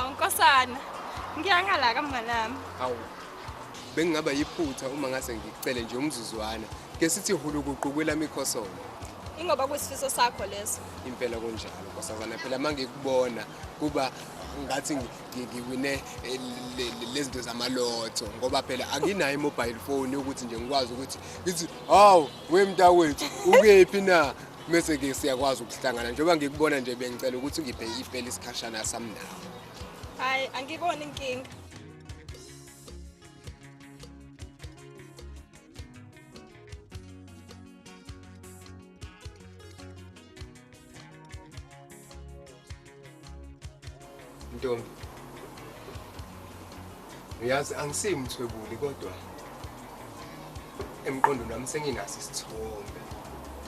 Hawu Nkosana. Ngiyangala kamnganami. Hawu. Bengingaba yiphutha uma ngase ngicele nje umzuzwana. Ke sithi hulukuqu kwelami ikhosolo. Ingoba kwisifiso sakho leso. Impela kunjalo Nkosazana phela mangikubona kuba ngathi ngiwine lezinto zamalotho ngoba phela akinayo i-mobile phone ukuthi nje ngikwazi ukuthi ngithi hawu wemntawethu ukephi na bese ke siyakwazi ukuhlangana njengoba ngikubona nje bengicela ukuthi ngiphe ifeli isikhashana sami nawe. Hayi angiboni inkinga. Ntombi. Uyazi angisimthwebuli kodwa emqondweni wami senginaso isithombe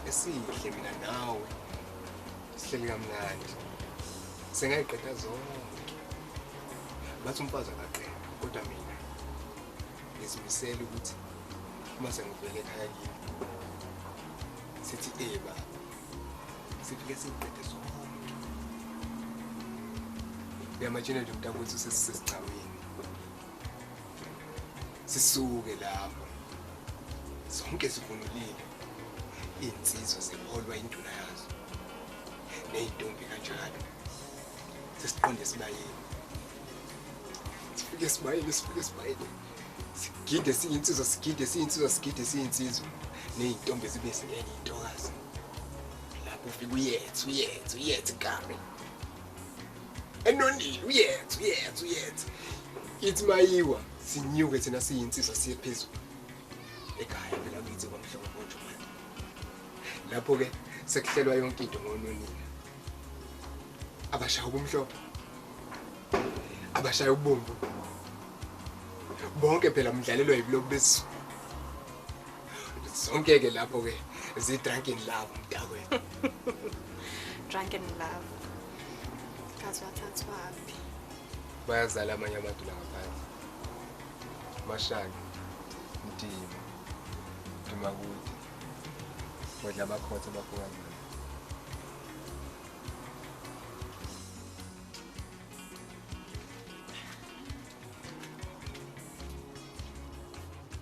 esihle mina nawe. Sihleli kamnandi. Sengayiqeda zonke. Bathi umfazi akaqeda kodwa mina ngizimisela ukuthi uma sengivele ekhaya kimi sithi eba sifike siqede zonke. Uyamajina nje umntakwethu sesisicawini. Sisuke lapho. Zonke sivunulile. Insizwa seholwa induna yazo. Neyintombi kanjalo. Sesiqonde sibayeni. Sifike sibayeni. Sigide siyinsizwa, sigide siyinsizwa. Neyintombi zibe singene intokazi. Lapho ufika uyethu kami. Enonile uyethu. Ithi mayiwa sinyuke thina siyinsizwa siye phezulu. Ekhaya phela ngithi kwamhlobo bonjumani. Lapho ke sekuhlelwa yonke into ngononile. Abashaya ubumhlophe. Abashaya ubomvu. Bonke phela umdlalelo yibuloku besu. Sonke ke lapho ke drunken love mntakwethu. Drunken love. Kazi wathathwaphi? Bayazala amanye amadula ngaphansi. Mashaka. Ntima kude. Bodla bakhotha bafuka ngani.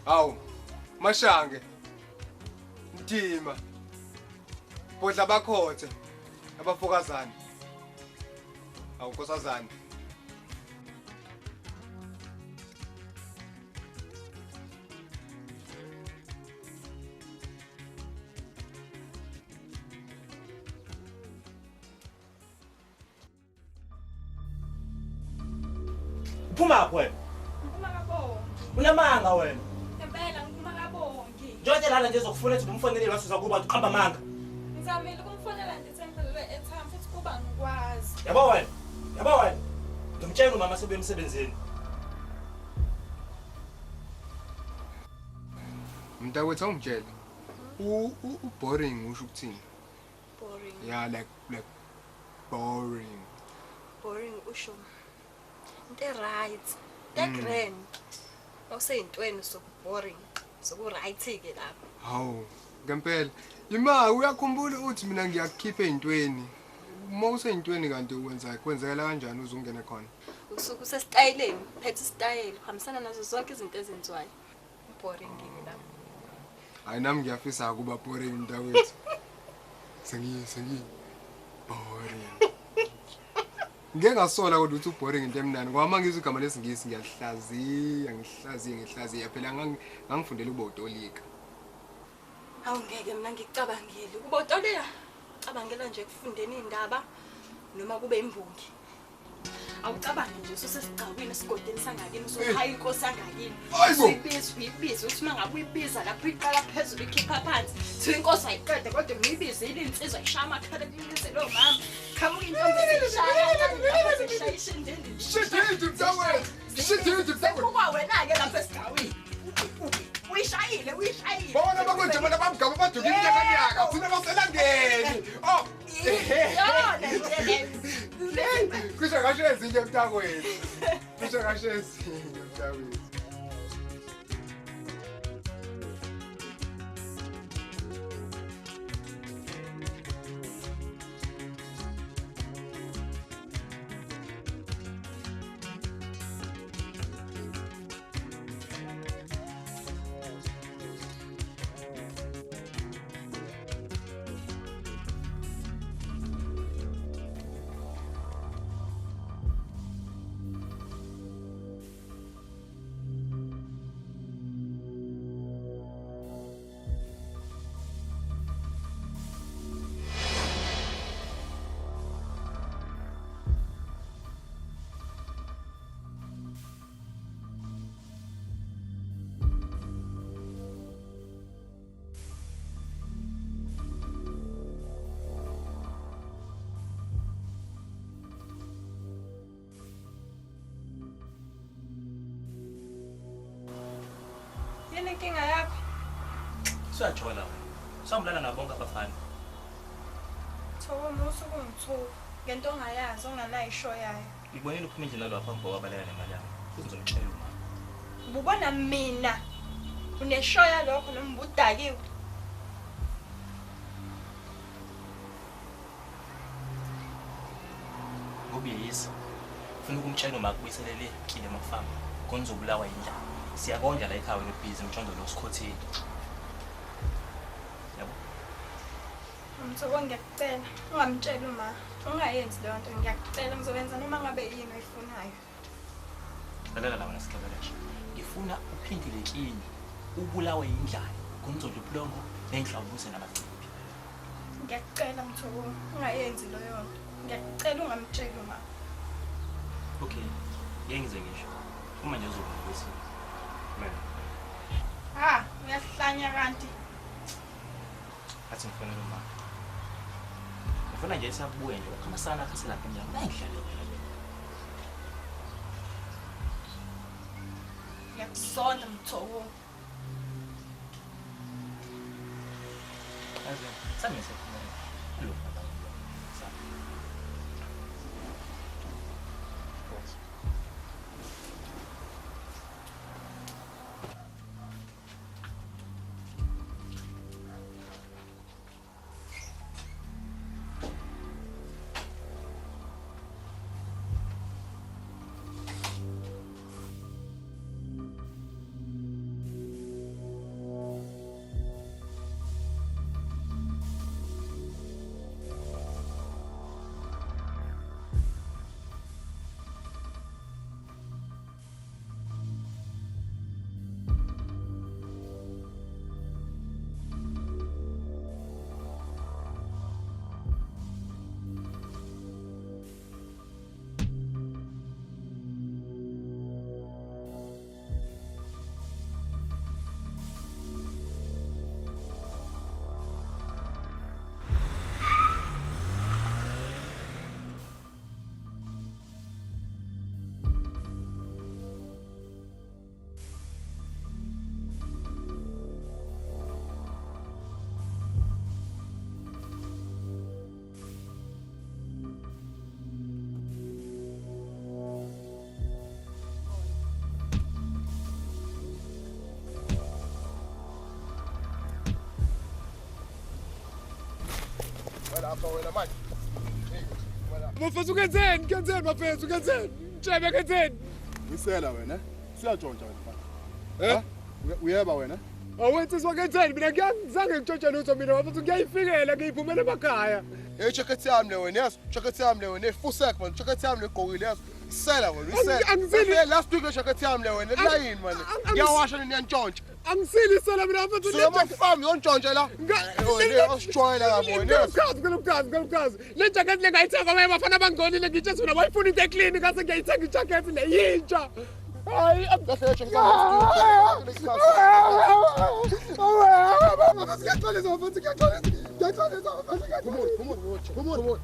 Hawu, Mashange. Ntima. Bodla bakhotha abafokazana. Hawu Nkosazana. Phuma wena. Ngiphuma kabongi. Unamanga wena. Impela ngiphuma kabongi. Njengoba lana nje zokufuna ethi umfonelele wasuza kuba uqamba amanga. Ngizamile ukumfonela nje sengiphelelwe airtime futhi kuba ngikwazi. Yabo wena. Ngimtshela umama sebe emsebenzini. Mntakwethu awungitshela. Boring usho ukuthini? Boring. Yeah, like boring. Boring usho. Into right. Grand. Awuseyintweni so boring. So ku right ke lapha. Hawu, ngempela. Ima uyakhumbula uthi mina ngiyakukhipha ezintweni. Uma useyintweni kanti kwenzekala kanjani uzungene khona? Usuku sesitayileni, phethe style, khamisana nazo zonke izinto ezenziwayo. Boring kimi lapha. Hayi nami ngiyafisa ukuba boring mntakwethu. Sengi. Boring. Ngeke ngasola kodwa uthi boring into emnani ngoba mangizwe igama lesingisi ngiyahlaziya phela ngangifundela ukuba utolika. Hawu ngeke mina ngicabangile. Kuba utolika cabangela nje kufundeni indaba noma kube imbongi. Awucabange nje usesigcawini esigodini sangakini usohaya inkosi sangakini. Uyibiza uthi mangabe uyibiza lapho iqala phezulu ikhipha phansi. Thi inkosi ayiqede kodwa uyibiza insizwa ishaya amakhala kulize lo mama. Khamuka intombi ezishaya ishindeni. Shit mntakwethu. Kuba wena ke lapha esigcawini. Uyishayile. Bona bakonje bona bamgaba baduka iminyaka thina baselangeni. Oh. Kusho kasho ezinye mntakwethu. inkinga yakho? Siyajola wena. Sambulana nabonke abafana. Thobo musu kungithuka. Ngento ongayazi onganayo isho yayo. Ngibonile uphuma indlela lapha ngoba baleka nemali yami. Futhi ngizomtshela uma. Ubona mina unesho yalokho noma udakiwe. Ngobiyisa. Ufuna ukumtshela uma kubuyiselele kile emafama. Konizobulawa indlala. Siyakondla la ekhaya wena ubhizi mthondo lo sikhothini. Yabo. Mthoko ngiyacela ungamtsheli uma ungayenzi leyo nto ngiyacela ngizokwenza noma ngabe yini oyifunayo. Lalela la wena sihlabelesha. Ngifuna uphindile kini ubulawa indlala. Konizodla ubulongo nenhlawubuse namacimbi. Ngiyacela Mthoko ungayenzi leyo nto. Ngiyacela ungamtsheli uma. Okay. Yengize ngisho. Uma nje uzoba ngokwesiko. Ha, uyahlanya kanti. Athi ngifuna uma. Ngifuna nje sabuye nje ukhamasana akhe lapha njalo. Ayidlale phela. Ngiyakusonda Mthoko. Aze, samese khona. Lo. Sa. Mafethu kenzeni mafethu kenzeni? Mtshebe kenzeni? Wisela wena. Siyatshontsha wena. Uyeba wena. Awethi swakenzeni mina ngiyangizange ngitshontshe lutho mina mafethu ngiyayifikela ngiyiphumela emakhaya. Hey jacket yami le wena yazi. Jacket yami le wena fusek man. Jacket yami le gqokile yazi. Sela wena wisela. Angizili last week jacket yami le wena line man. Ngiyawasha niyantshontsha. Angisili mina mafethu Siyamafami yontshontsha la. Wena osjoyela yabona. Ngolumkazi. Le jacket lengayithenga baye bafana bangonile ngitshela mina wayifuna into eclean ngase ngiyayithenga ijacket le yintsha. Hayi Ngiyaqolisa mfethu ngiyaqolisa. Come on.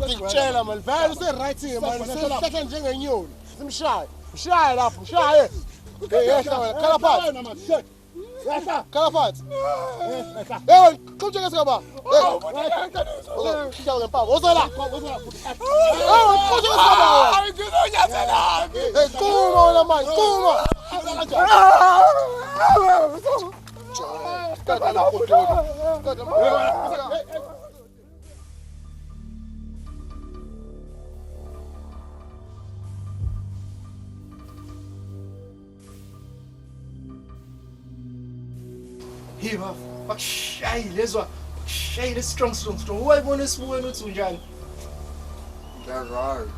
Ngitshela man vele userighting man sehla njengenyoni simshaye mshaye lapho mshaye yehla wena khala phansi khala phansi hey konje ngesikaba hey ngiyawumpaka uzela konje ngesikaba Quma wena manje, quma. Hey bafo, bakushayile ezwa, bakushayile strong. Wayibona esibukweni uthi unjani? Ngiyazwayo.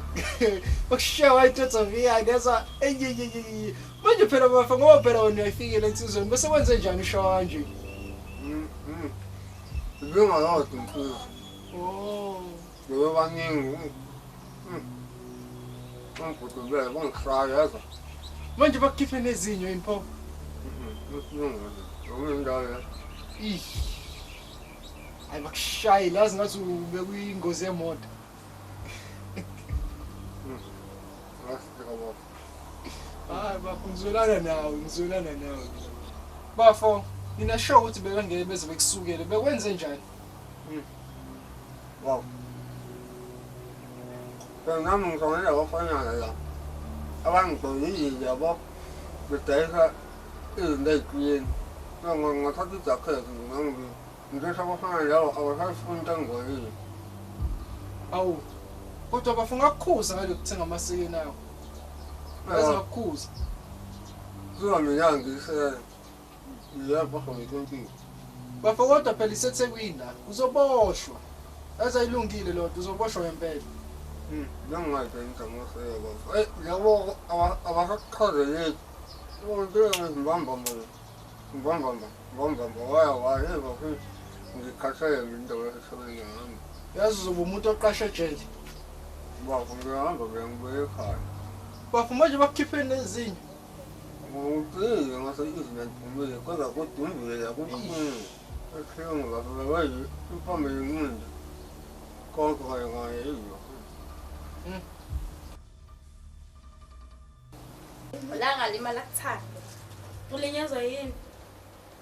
Bakushaya wayithetha ngiyani ezwa. Manje phela bafo ngoba phela wena uyafikile insizweni bese wenze njani ushawa kanje? Ngingayodwa mfowethu. Oh. Ngoba baningi. Ngikudubele bangishaya yezwa. Manje bakukhiphe nezinyo impho. Ngomndala. Hayi bakushayile yazi ngathi ubekuyingozi yemoto. Hayi bafo ngizolana nawe. Bafo, nina sure ukuthi bekangeke beze bekusukele bekwenze njani? Wow. Nami ngizongela abafanyana la. Abangigqokile yabo. Bedayisa izinto eziciyeni. Ngathatha ijakhethi ngizosha abafana labo abasafuna into engiyile. Awu. Kodwa bafo ngakukhuza ngalokuthenga amasiki nayo. Ngakukhuza. Kuba mina ngisele. Yebo ngiyonke. Bafo kodwa phela iseThekwini la uzoboshwa. Azayilungile lo nto uzoboshwa ngempela. Nangayide intamoseko. Yabo abakaqhazeleki. Ngibamba waya bafu ngikhathele into esebenza ngami. Yazi uzoba umuntu oqashe ejele. Bafu ngihamba ngibuye ekhaya. Bafo manje bakukhiphe nezinyo. Ngicile ngase izinto ngiphumelele kodwa kudumbile kukhulu. Ekhengu lapha bayi iphambe yinqindi. Konke ngayiyo. Langa limala kuthanda. Ulinyazwa yini?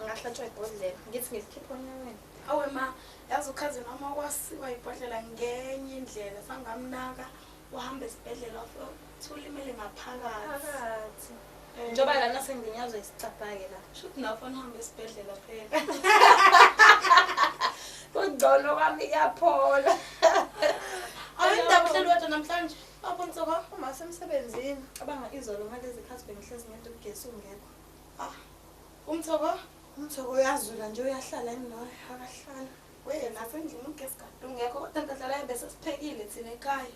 Ngahlatshwa ibhodlela. Ngithi ngisikhipha onyaweni. Awe ma, yazi ukhazi noma kwasiwa ibhodlela ngenye indlela sangamnaka uhamba esibhedlela uthulimele ngaphakathi. Njoba lana senginyazwa isicaphake la. Shuthi nafona uhamba esibhedlela phela. Kungcono kwami yaphola. Awindaba uhleli wedwa namhlanje. Apho ntsoko uma semsebenzini. Abanga izolo ngalezi khathi bengihlezi ngento ugesi ungekho. Umthoko uyazula nje uyahlala enoyo akahlala. Wena sendlini ugesi kade ungekho kodwa ngihlala bese siphekile thina ekhaya.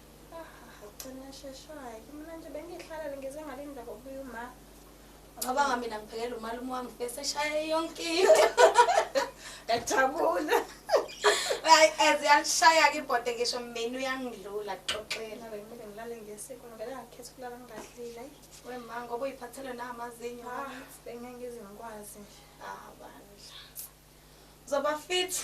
Ugcina sheshaye. Mina nje bengihlala ngeze ngalinda ngobuya uma. Cabanga mina ngiphekela umalume wami bese shaya yonke into. Ngajabula. Hayi eziyashaya ke ibhode ngisho mina uyangidlula xoxela bengimele ngilale ngesiko ngeke ngakhetha ukulala ngadlila wema ngoba uyiphathele namazinyo bengeke ngize ngikwazi nje bandla uzoba fit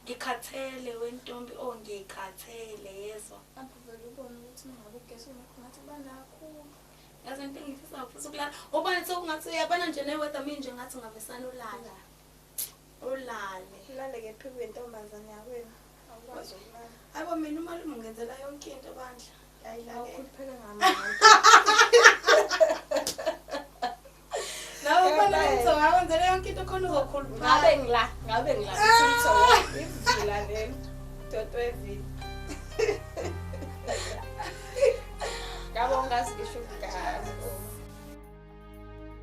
ngikhathele wentombi ngikhathele yezwa apho vele ubone ukuthi ngabe ugesi ngakho ngathi banakhulu yazi into engifisa ukufisa ukulala ubani sokungathi uyabana nje neweather manje nje ngathi ngavesana ulala ulale ke phi kwentombazane yakwena awukwazi ukulala hayibo mina umalume ngenzela yonke into bandla yayilala ukuphela ngamandla nawe bana ngizokwenza wenzela yonke into khona uzokhuluma ngabe ngila ukuthi ivila lelo toto evila ngabo ngazi ngisho ukugana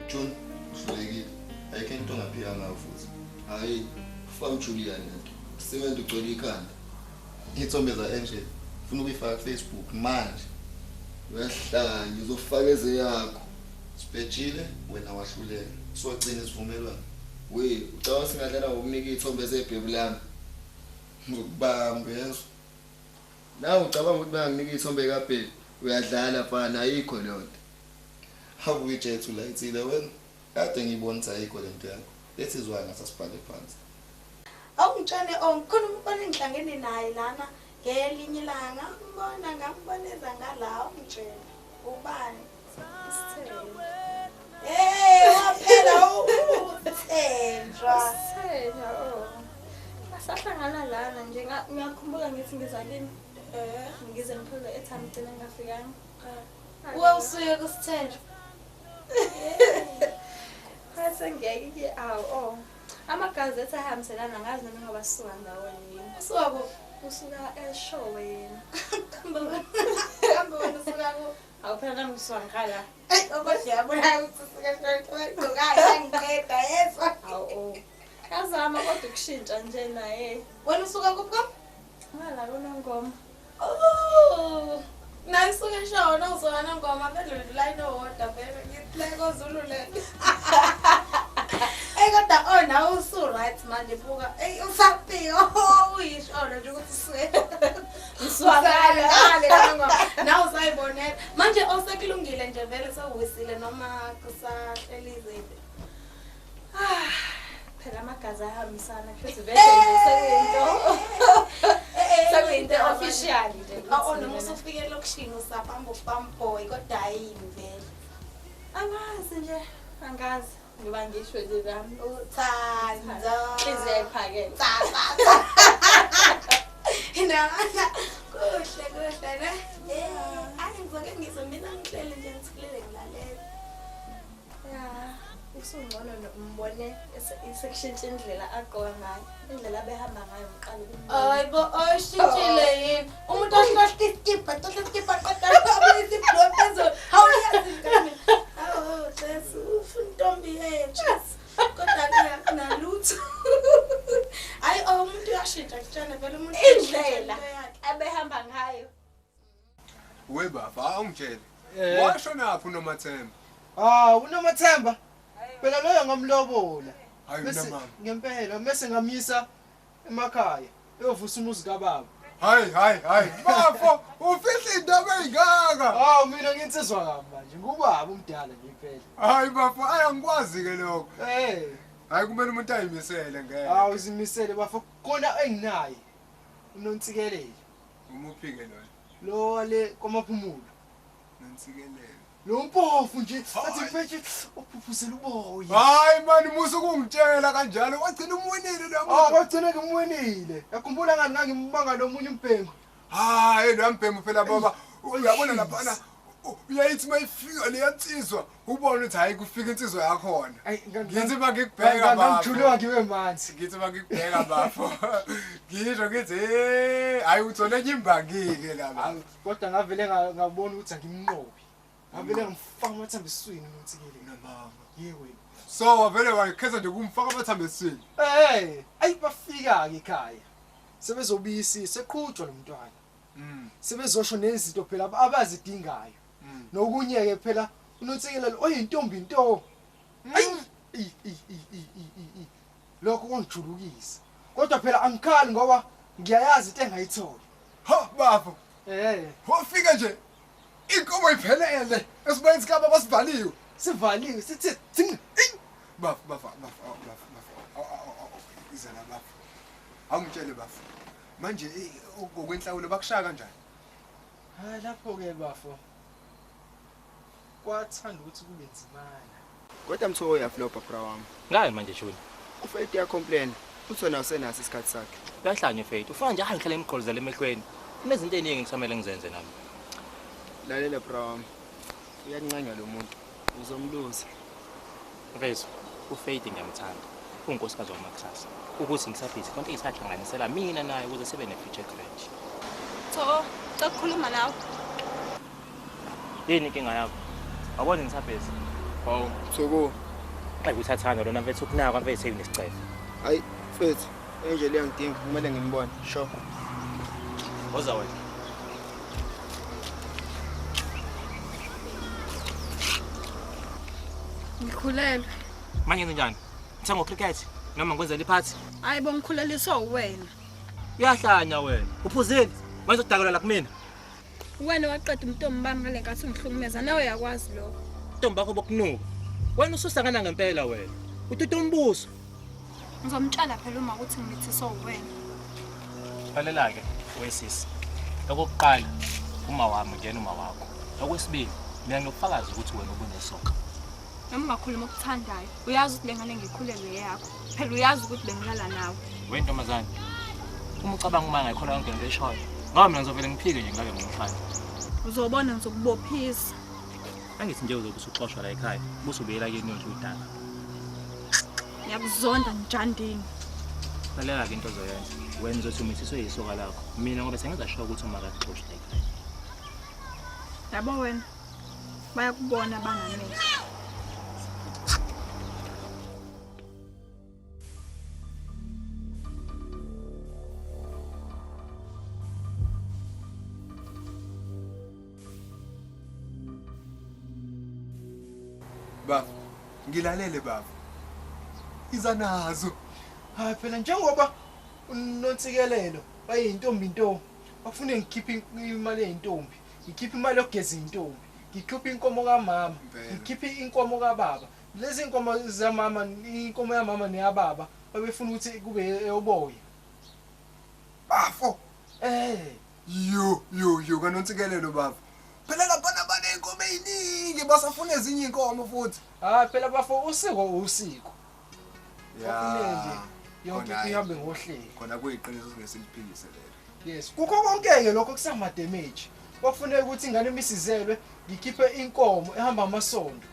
John uhlekile ayikho into ongaphika ngayo futhi hayi ufaka uJulia lento sebenza ugcwele ikhanda ithombe za Angel ufuna ukuyifaka kuFacebook manje uyahlanya uzofaka eze yakho sibhejile wena wahluleka sogcina isivumelwano we ucaba singadlala ngokunika ithombe zebhebi lami ngokubamba yeso nawe ucabanga ukuthi banginika ithombe kaBhebi uyadlala fana ayikho lonto hawu ijethu la itsile wena kade ngibonisa ayikho lento yakho lethi izwa ngasasibhale phansi awungitshane khona umbona engihlangene naye lana ngelinye ilanga ngamboneza ngalawo ngitshela ubani waphela uthenjwa asahlangana lana nje ngiyakhumbula ngithi ngizalini Ngize ngiphule airtime thina ngafikanga. Usuye kusithenjwa. Phase ngiyake awu amagazethi ahambiselana ngazi noma ngoba suka ndawonye. Usuka ko. Usuka eshow wena. Kambe wena usuka ko. Awuphela nami ngisuka ngikhala. Okodwa yabona ukuthi usuka ngqoka ngiqeda yezwa. Awu. Yazama kodwa ukushintsha nje naye. Wena usuka kuphi? Ngala kunongoma. Oh. Nayisuke show nawuzona nongoma bedlula line owodwa vele ngiplay koZulu le. Kodwa nawe usu right manje buka usaphiyo uyisho nje ukuthi suke uswakala ngale ngoma nawe usayibonela manje osekulungile nje vele sewuwisile noma kusahlelize Phela amagazi ahambisana futhi vele sekuyinto sekuyinto official nje. noma usufike lokushini usaphambo pamboy kodwa ayini vele Angazi nje angazi ngiba ngisho nje nami uthando iziyayiphakela. Kuhle ne angizoke ngizomina ngihlele nje ngithikulele ngilalela Ya usungcono nombone isekushintsha indlela agqoka ngayo indlela abehamba ngayo ngiqala Hayibo oshintshile yini umuntu ohlohla iskipha kodwa isiblo phezulu awuyazi ngane Jesu ufuntombi yethu kodwa ke nalutho hayi umuntu uyashintsha kutshana vele umuntu indlela abehamba ngayo. Webafa awungitshele. Washonaphi uNomathemba? UNomathemba. Phela loyo ngamlobola. Hayi mama. Ngempela mase ngamyisa emakhaya. Eyovusa umuzi kaBaba. Hayi. Bafo, ufihla indaba ezingaka. Mina nginsizwa kabi manje. Ngubaba umdala nje impela. Hayi bafo, ayangikwazi ke lokho. Hayi kumele umuntu ayimisele ngeke. Uzimisele bafo khona enginaye. Unontsikelele. Umuphi ke lo? Lo wale komaphumulo. Nontsikelele. Lo mpofu nje athi mfethu uphuphuzela uboya. Hayi mani musu ukungitshela kanjalo wagcina umwenile lamuntu. Wagcina ngimwenile. Yakhumbula ngani ngangimbanga lomunye umbhengu. Hayi lo mbhengu phela baba. Uyabona lapha uyayithi mayifika leyansizwa ubone ukuthi hayi kufika insizwa yakho khona. Ngithi makikubheka baba. Ngijulwa ngiwe manzi. Ngithi makikubheka bafo. Ngisho ngithi hayi uthole nyimbangike laba. Kodwa ngavele ngabona ukuthi angimnqobi. Ngavele ngimfaka amathamba eswini nonsikele nababa. Yewe. So wavele wakhetha nje kumfaka amathamba eswini. Ayibafika ke ekhaya. Sebezobisi seqhutshwa lo mntwana. Sebezosho nezinto phela abazidingayo. Nokunye ke phela unontsikelelo oyintombi into. Lokho kungijulukisa. Kodwa phela angikhali ngoba ngiyayazi into engayithola. Ha bafo. Wafika nje inkomo iphelele esibayini sikaba basivaliwe. Sivaliwe sithi ding. Bafa. Izana bafo. Awungitshele bafo. Manje ngokwenhlawulo bakushaya kanjani? Hayi lapho ke bafo. Kwathanda ukuthi kube nzimana. Kodwa mtho uyaflopa bra wami. Ngani manje Juni? Ufethu uyacomplain. Uthona usenaso isikhathi sakhe. Uyahlanya Faith. Ufana nje ngihlale ngiqolizele emehlweni. Kunezinto eziningi ngisamele ngizenze nami. Lalela bra wami. Uyancanywa lo muntu. Uzomluza. Mfethu, uFaith ngiyamthanda. Unkosikazi wamakusasa. Ukuthi ngisabhizi konke isahlanganisela mina naye ukuze sibe ne-future great. So, ukukhuluma nawe. Yini inkinga yakho? Awubona ngisabhizi? Thoko. Xa uthathana lona mfethu ukunaka mfethu eyinesicelo. Hayi, mfethu. Enje leyangidinga kumele ngimbone. Sho. Woza wena. Ngikhulelwe. Manje njani? Ngithenga cricket noma ngikwenzela iphathi? Hayi bongikhuleliswa uwena. Uyahlanya wena. Uphuzile. Manje udakulela kumina. Wena waqeda umntombi bami ngale nkathi ngihlukumeza nawe uyakwazi lokho. Umntombi bakho bokunuka. Wena ususangana ngempela wena. Ututa umbuso. Ngizomtshela phela uma ukuthi ngithiso uwena. Phalela ke wesisi. Okokuqala uma wami ngena uma wakho. Okwesibili mina ngiyokufakaza ukuthi wena ubunesoka. Noma ungakhuluma okuthandayo. Uyazi ukuthi lengane ngikhulelwe yakho. Phela uyazi ukuthi bengilala nawe. Wentomazana. Uma ucabanga uma ngayikhola yonke into eshoyo, Ngoba mina ngizovela ngiphike nje ngake ngomhlanje. Uzobona ngizokubophisa. Angithi nje uzobe usuxoshwa la ekhaya, bese ubuyela kini yonke udala. Ngiyakuzonda njandini. Lalela ke into ozoyenza. Wena uzothi umithiswe yisoka lakho. Mina ngoba sengizasho ukuthi uma akaxoshi la ekhaya. Yabo wena. Bayakubona bangamehlo. Baba, ngilalele baba. Iza nazo. Hayi phela njengoba unontsikelelo bayintombi into. Bafune ngikhiphe imali eyintombi. Ngikhiphe imali yokugeza intombi. Ngikhiphe inkomo kaMama. Ngikhiphe inkomo kaBaba. Lezi inkomo zamama, inkomo yaMama neyababa babefuna ukuthi kube eyoboya. Bafo. Yo kanontsikelelo baba. Phela labana banenkomo eziningi basafuna ezinye inkomo futhi. Hayi phela bafo usiko. Ya. Yonke ihambe ngohlelo. Khona kuyiqiniso singesiliphilise lelo. Yes, kukho konke lokho kusama damage. Bafuneka ukuthi ingane imisizelwe, ngikhiphe inkomo ehamba amasonto.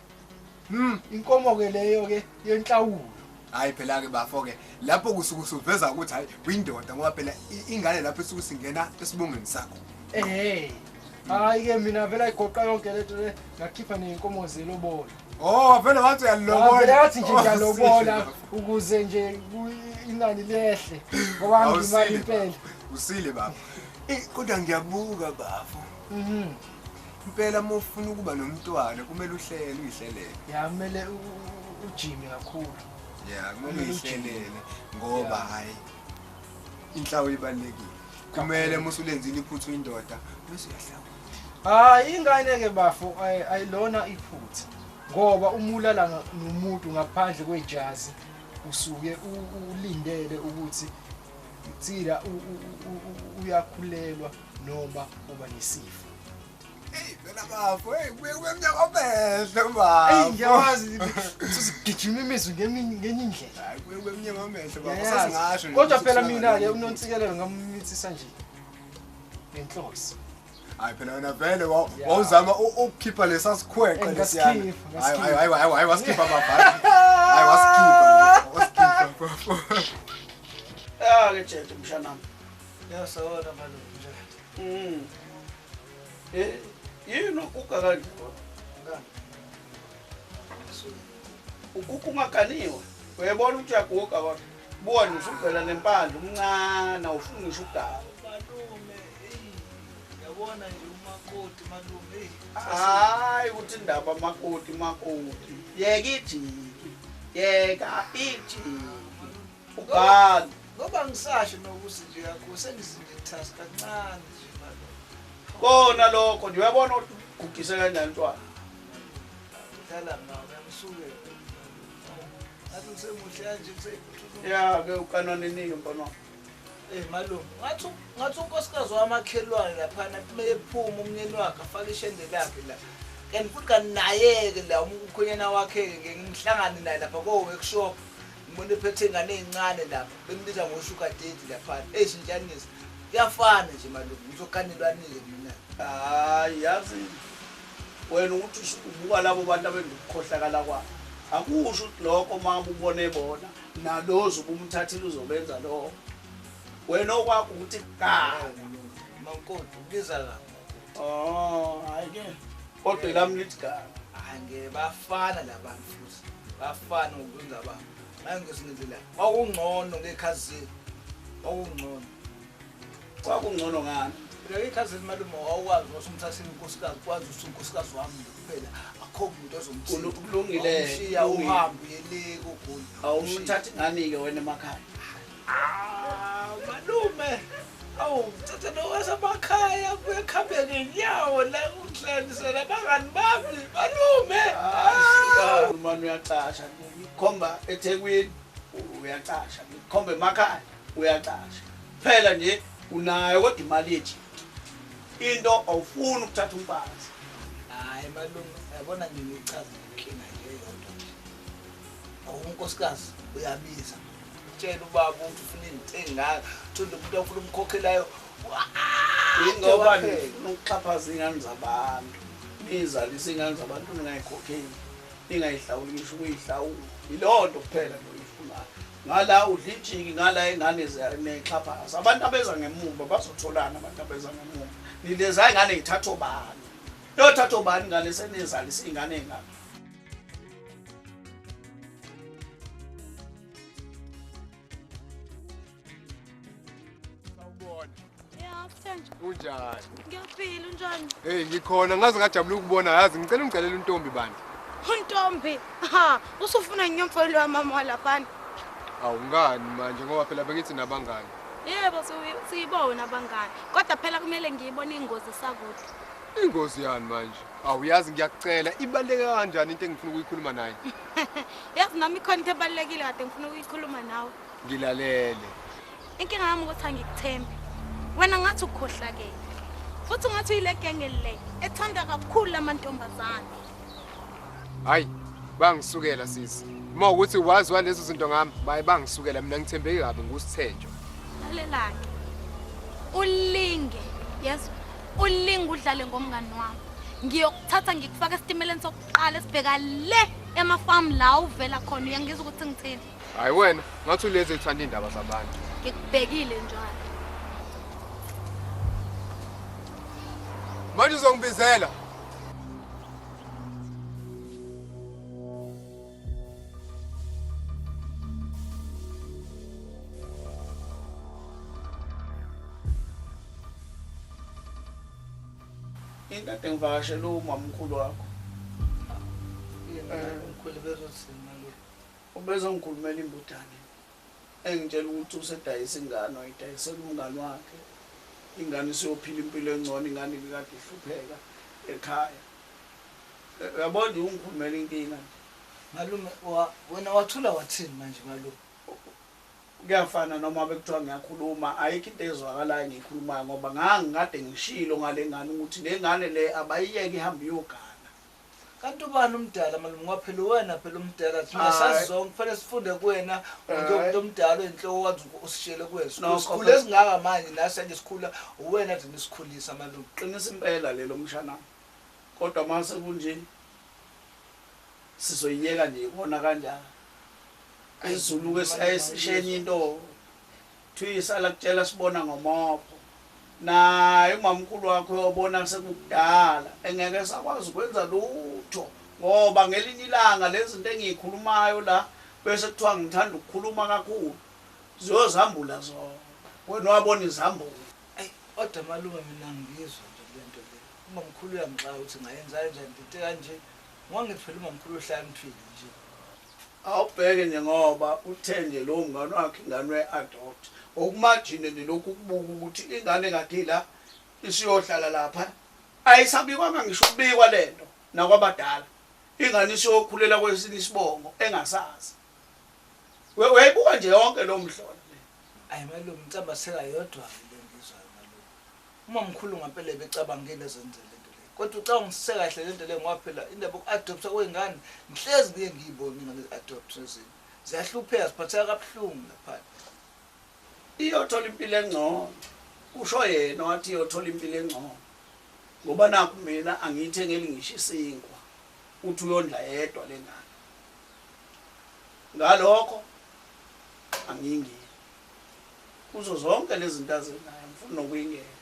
Inkomo ke leyo ke yenhlawulo. Hayi phela ke bafo ke lapho kusuku suveza ukuthi hayi uyindoda ngoba phela ingane lapho esuku singena esibongeni sakho. Hayi ke mina vela igoqa yonke letho le ngakhipha nenkomo zelobola. Oh vele wathi uyalobola. Vele wathi nje ngiyalobola ukuze nje inani lehle ngoba ngimali impela. Usile baba. Kodwa ngiyabuka bafo. Impela uma ufuna ukuba nomntwana kumele uyihlelele. Ya kumele ujime kakhulu. Yeah, kumele uyihlelele ngoba hayi inhlawu ibalekile. Kumele musulenzile iphuthu indoda bese uyahlawula. Hayi ingane ke bafo ayilona iphutha. Ngoba umulala nomuntu ngaphandle kwejazi usuke ulindele ukuthi utsila uyakhulelwa noma uba nesifo. Phela bafo kubuye kube mnyaka omehlo baba. Ngiyawazi sizigijima imizwa ngenye indlela. Hayi kubuye kube mnyaka omehlo baba sasingasho. Kodwa phela mina ke unontsikelelo ngamithisa nje ngenhloso. Hayi phela wena vele wawuzama ukukhipha lesa sikhweqe lesiyana. Hayi wasikhipha bafana. Hayi wasikhipha bafo. Ke tshela mshanami. Yasawona malume nje. Yini ukuka kanje? Ukuka ungaganiwe. Uyabona ukuthi uyaguga kodwa. Bona usuvela nempandla umncane ufuna ngisho udala. Yabona nje umakoti malume. Hayi ukuthi indaba makoti. Yeka ijiki. Yeka ijiki. Ubhali. Ngoba ngisasho nokuthi nje yakho sengisinethasa kancane nje malume. Kona lokho nje uyabona ukuthi ugugise kanjani ntwana. Dlala nawe ngisuke. Athi usemuhle kanje kuseyiphuthuka. Ya ke ukanone ningi mfana. Malume, ngathi unkosikazi wamakhelwane lapha ephuma umnyeni wakhe afaka ishende lakhe la. Kanti futhi kanaye ke la umkhonyana wakhe ke ngimhlangane naye lapha ko workshop. Ngibone phethe ingane ezincane lapha. Bengibiza ngosugar date lapha. Ezintshanisi. Kuyafana nje malume, ngizokanelwanike mina. Hayi yazi. Wena ukuthi ubuka labo bantu abendukhohlakala kwa. Akusho ukuthi lokho mama ubone bona nalozo ubumthathile uzobenza lokho. Wena okwakho ukuthi ka Mankonto ubiza la. Hayi ke. Kodwa lamlithi ka. Ange bafana labantu futhi. Bafana ukwenza baba. Manje singenzela. Wakungcono ngekhazini. Wakungcono. Kwakungcono ngani? Phela ikhazini malume awukwazi usumthathile unkosikazi, kwazi usunkosikazi wami kuphela. Akho umuntu ozomthula. Kulungile. Ushiya uhambe yele kugula. Awumthathi ngani ke wena emakhaya? Malume. Thatha lo wasemakhaya kuyakhamba ngenyawo la ukuhlanganisela abangani bami. Malume. Manje uyacasha. Ngikhomba eThekwini uyacasha. Ngikhomba emakhaya uyacasha. Phela nje unayo kodwa imali yethi. Into awufuni ukuthatha umfazi. Hayi malume, yabona nje ngichaza inkinga nje yodwa nje. Unkosikazi uyabiza. Tshela ubaba ukuthi ufuna izinto engaka, thunda umuntu ofuna umkhokhelayo. Ingoba ukuxhaphaza ingane zabantu. Nizalisa ingane zabantu ningayikhokheli. Ningayihlawuli ngisho ukuyihlawula. Ilonto kuphela loyifunayo. Ngala udla ijiki ngala ingane zinexhaphaza. Abantu abeza ngemuva bazotholana abantu abeza ngemuva. Nileza ingane ithatho bani. Yothatho bani ingane senizalisa ingane engane. Unjani? Ngiyaphila unjani? Hey ngikhona ngaze ngajabula ukubona yazi ngicela ungicelela untombi bandla. Untombi. Ha, usufuna nginyomfelo wamama walaphana. Awu ngani manje ngoba phela bengithi nabangani. Yebo siyibona abangani. Kodwa phela kumele ngiyibone ingozi sakude. Ingozi yani manje? Awuyazi ngiyakucela ibaleke kanjani into engifuna ukuyikhuluma naye? Yazi nami ikhona into ebalekile kade ngifuna ukuyikhuluma nawe. Ngilalele. Inkinga yami ukuthi angikuthembi. Wena ngathi ukhohlakele. Futhi ngathi uyile genge le ethanda kakhulu amantombazane. Hayi, bangisukela sisi. Uma ukuthi wazi walezo zinto ngami, baye bangisukela mina ngithembeke kabi ngusithenjo. Lalelake. Ulinge, yes. Ulinge udlale ngomngani wami. Ngiyokuthatha ngikufaka esitimeleni sokuqala esibheka le emafarm la uvela khona uyangizwa ukuthi ngithini. Hayi wena, ngathi ulezi ethanda indaba zabantu. Ngikubhekile njalo. Manje uzongibizela. Ingade ngivakashele umamkhulu wakho. Umkhulu bezothina lo. Ubeze ngikhulumela imbudane. Engitshela ukuthi usedayisa ingane oyidayisela umngani wakhe. Ingane siyophila impilo engcono ingane ikade ihlupheka ekhaya. Yabona ungikhulumela inkinga. Malume wena wathula wathini manje malume? Kuyafana noma bekuthiwa ngiyakhuluma ayikho into ezwakalayo ngikhulumayo ngoba ngangikade ngishilo ngale ngane ukuthi le ngane le abayiyeke ihambe iyogana. Kanti ubani umdala malume ngaphela wena phela umdala thina sazi zonke kufanele sifunde kuwena umuntu omdala enhloko wazi usishele kwethu. Isikhulu esingaka manje nase nje sikhula uwena thina isikhulisa malume. Qinisa impela lelo mshana. Kodwa mase kunje sizoyiyeka nje ibona kanjani. Izulu esishenye into thuyisala kutshela sibona ngomopho naye umamkhulu wakho uyobona sekudala engeke sakwazi ukwenza lutho ngoba ngelinye ilanga lezi zinto engiyikhulumayo la bese kuthiwa ngithanda ukukhuluma kakhulu ziyozambula zona wena wabona izambulo. Kodwa malume mina ngizwa nje lento le umamkhulu uyangixaka ukuthi ngayenza kanjani into kanje ngangithwele umamkhulu ohlala ngithwile nje. Awubheke nje ngoba uthe nje lo mngane wakhe ingane we-adopt okumajine nelokhu kubuka ukuthi ingane kade la isiyohlala lapha ayisabikwanga ngisho ukubikwa lento nakwabadala ingane isiyokhulela kwesinye isibongo engasazi weyibuka nje yonke lo mhlolo ayi malume ngicamba sekayodwa le ngizwayo malume umamkhulu ngampela becabangile zenze lento le kodwa ucabanga sisekahle lento le ngoba phela indaba yoku-adoptha kwengane ngihlezi ngiye ngiyibone ingane zi-adoptha ezini ziyahlupheka ziphatheka kabuhlungu lapha. Iyothola impilo engcono usho yena wathi iyothola impilo engcono ngoba nakho mina angiyithengeli ngisho isinkwa uthi uyondla yedwa lengane ngalokho angiyingeni kuzo zonke lezi zinto azenayo ngifuna nokuyingena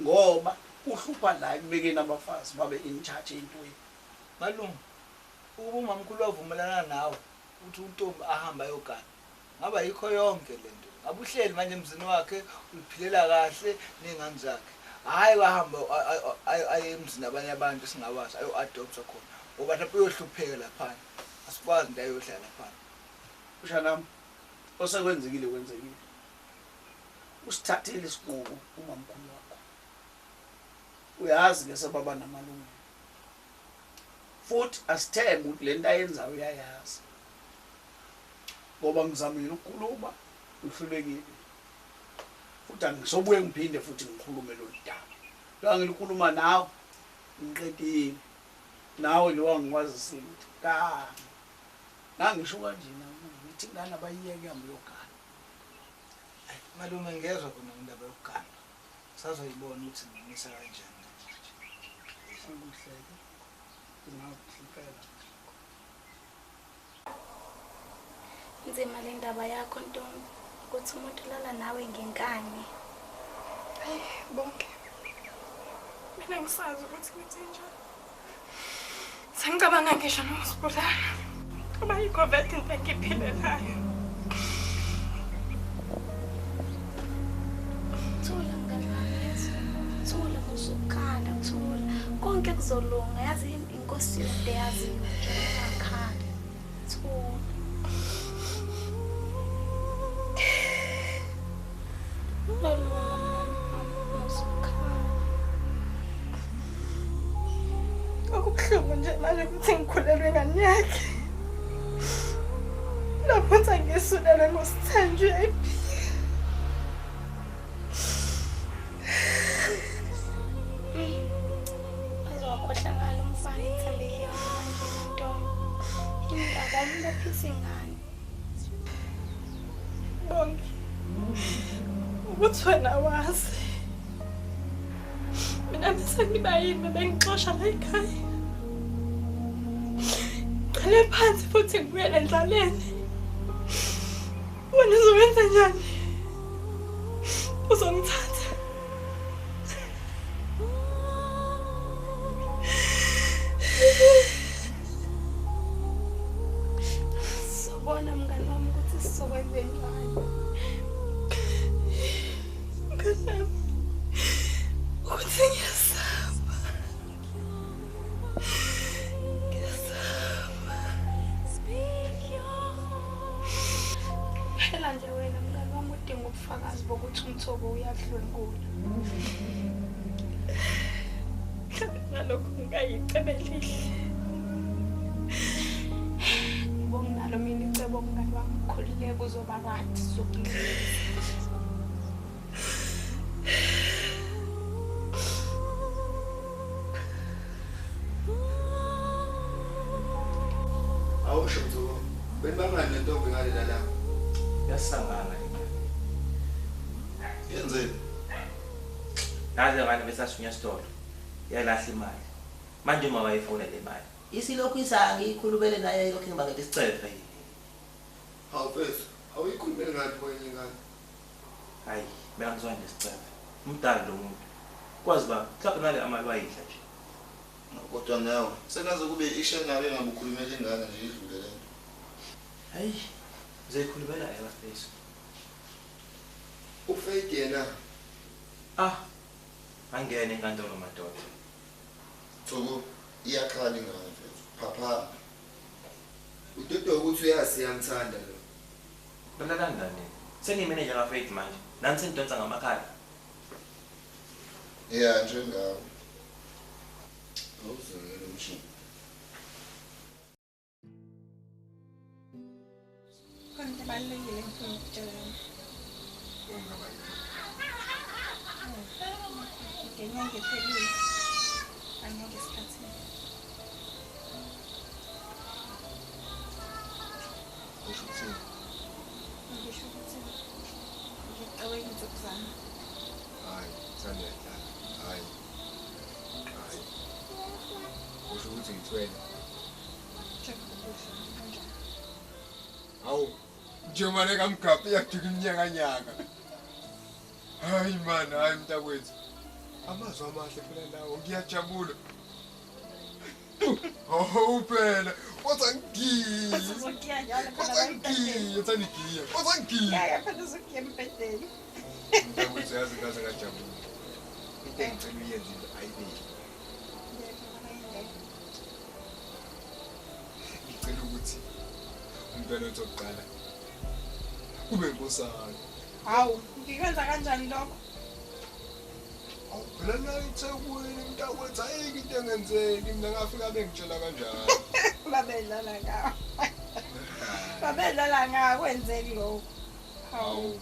ngoba uhlupha la ekubekeni abafazi babe in charge entweni. Malume ukuba umamkhulu wavumelana nawe uthi untombi ahamba ayogana ngaba yikho yonke lento abuhleli manje emzini wakhe uyiphilela kahle nengane zakhe hayi wahamba aye emzini abanye abantu singabazi ayo-adoptha khona ngoba mhlawumbe uyohlupheka lapha asikwazi into ayohlala lapha. Ushanami osekwenzekile kwenzekile usithathele isinqumo umamkhulu wakho uyazi bese baba namalungelo futhi asithembe ukuthi lento ayenzayo uyayazi ngoba ngizamile ukukhuluma uhlulekile futhi angisobuye ngiphinde futhi ngikhulume lo daba la ngilikhuluma nawe ngiqedile nawe lo wangikwazisile ukuthi ka nangisho kanje ngithi ngana bayiyeke yami yogana. Malume ngezwe khona indaba yokugana sazoyibona ukuthi ngimisa kanjani. Angihleke. Ngikuhlekela. Nzima le ndaba yakho Ntombi ukuthi umuntu lala nawe ngenkani. Hayi bonke. Mina ngisazi ukuthi ngithi njani. Sengicabanga ngisho nokusibulala. Kuba yikho vele into engiphilelayo. Thula mngani wami, thula usukhala, thula. Konke kuzolunga, yazi inkosi yonke yazi nje emakhaya. Thula. Okubuhlungu nje manje ukuthi ngikhulelwe ngane yakhe. Lapho ngisulelwe ngosithanjwe. Azokhohla ngalo umfana ithembekile manje Ntombi. Indaba umlophisa ingane. Bonke. Ukuthi wena wazi. Mina bese ngibayini bengixosha la ekhaya. Qale phansi futhi ngibuyele endlaleni. Wena uzokwenza njani? Uzongithatha. Sobona mngani wami ukuthi sizokwenza njani. Ngiyasaba. Ukuthi ngiyasaba. Phela nje wena mngani wami udinga ubufakazi bokuthi umthobo uyadlwengula. Ngalokho ngingayicebe lihle. Bonginalo mina icebo mngani wami ukhululeke uzoba kade sokulila. Awusho Mthoko, benibangani nentombi ngalela la? Yasangana Yenzeni? naze ngane besasunya sitolo yalahla imali manje uma bayifuna le mali isilokhu isanga ikhulumele naye lokho ngibangela isicefe Awufethu, awuyikhulumeli ngathi kwenye ingane. hayi mina ngizwa nesicefe umdala lo muntu kwazi ba mhlawumbe nale amali wayidla nje Kodwa nawe, sengaze kube ishe nawe engabukhulumela ingane nje idlule lento. hayi uzoyikhulumela yena face Ufaith yena angene enkantolo madoda Mthoko iyakhala ingane mfethu. Papa. Udodo ukuthi uyazi yamthanda lo. Bana kanjani sengimanager ka Faith manje nani sengidonsa ngamakhaya Yeah, njengawe. Awuzongela umshini. Konke balulekile ngifuna ukutshela. Ngenyanga ephelile. Angeke isikhathini. Kusho ukuthini? Ngisho ukuthi ngicabanga inzuku zami. Hayi, saniyadlala. Hayi. Kusho ukuthi ngithwele. Awu, njengoba lekamgaphi yakujika iminyakanyaka. Hayi man, hayi mntakwethu. Amazwi amahle phela lawo, ngiyajabula. Oh phela, kodwa ngigiye. Uzokiya njalo Kodwa ngigiye, uthanda igiya. Kodwa ngigiye. Ngeke phela uzokiya empedeni. Mntakwethu yazi kaze ngajabula. Into engicela uyenzile ayibeki. Ngicela ukuthi umntwana wethu oqala kube inkosana. Hawu, ngikwenza kanjani lokho? Awu phela la iThekwini mntakwethu ayikho into engenzeki mina ngafika bengitshela kanjalo. Babedlala ngawo. Babedlala ngawo kwenzeki lokho. Hawu.